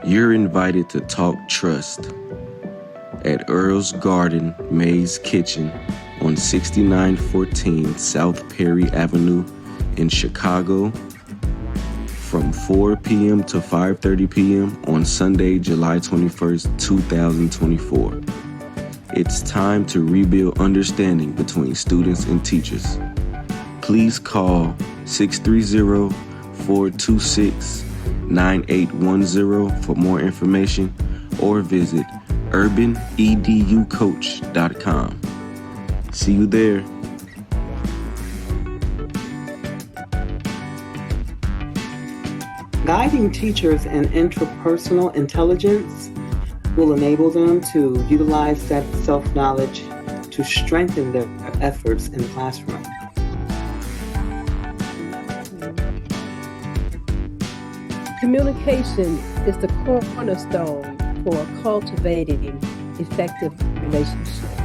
You're invited to Talk Trust at Earl's Garden Maze Kitchen on 6914 South Perry Avenue in Chicago from 4 p.m. to 5:30 p.m. on Sunday, July 21st, 2024. It's time to rebuild understanding between students and teachers. Please call 630-426-9810 for more information or visit urbaneducoach.com. See you there. Guiding teachers in interpersonal intelligence will enable them to utilize that self-knowledge to strengthen their efforts in the classroom. Communication is the cornerstone for cultivating effective relationships.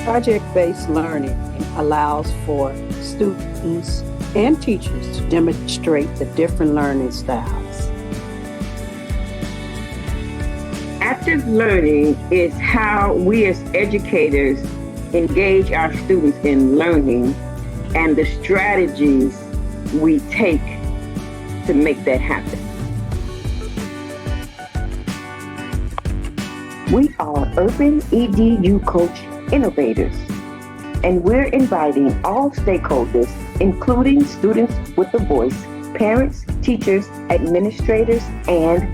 Project-based learning allows for students and teachers to demonstrate the different learning styles. Active learning is how we as educators engage our students in learning and the strategies we take to make that happen. We are Urban EDU Coach Innovators, and we're inviting all stakeholders, including students with a voice, parents, teachers, administrators, and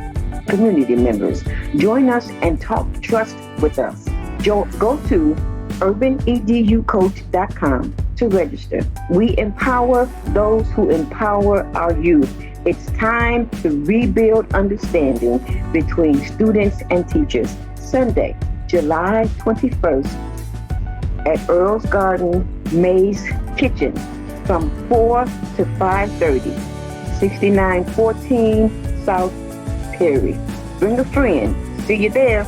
community members. Join us and talk trust with us. Go to urbaneducoach.com to register. We empower those who empower our youth. It's time to rebuild understanding between students and teachers. Sunday, July 21st at Earl's Garden Maze Kitchen from 4 to 5:30, 6914 South Perry. Bring a friend. See you there.